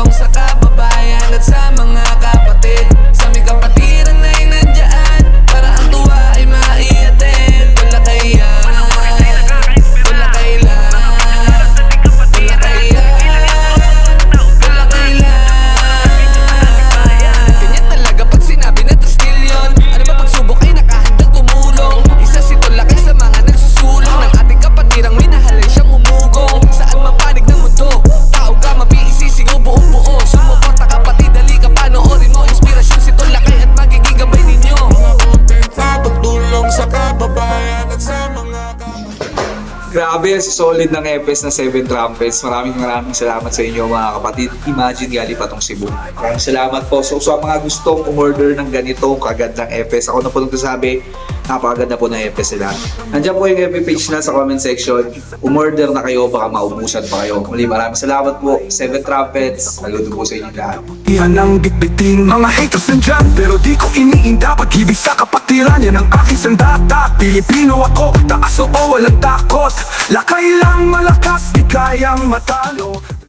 pagtulong sa kababayan at sa mga kapatid. Sa aming kapatiran ay nandiyan para ang tuwa ay maiatid. Wala kailan, wala kailan, wala kailan, wala kailan. Ganyan talaga pag sinabi na tastil yun. Ano ba pagsubok ay nakahandang tumulong. Isa si Tulakay sa mga nagsusulong ng ating kapatirang minahalay siyang umugong. Saan mapanig ng mundo, tao ka mabiisisigaw buong buo. Sumuporta kapatid, dali ka panoorin mo. Inspirasyon si Tulakay at magiging gabay ninyo. Sa pagtulong sa kababayan at sa mga Grabe, solid ng EPES na 7 trumpets. Maraming salamat sa inyo mga kapatid. Imagine gali pa tong Cebu. Maraming salamat po. So sa mga gustong umorder ng ganitong kagandang EPES, ako na po nagsasabi, napakaganda po ng EPES nila. Nandiyan po yung FB page na sa comment section. Umorder na kayo, baka maubusan pa kayo. Muli maraming salamat po. 7 trumpets. Saludo po sa inyo lahat. Iyan ang bitbitin, mga haters nandyan, pero di ko iniinda. Pag-ibig sa kapatiran, yan ang aking sandata. Pilipino ako, taas o walang takot. Lakay lang malakas, di kayang matalo.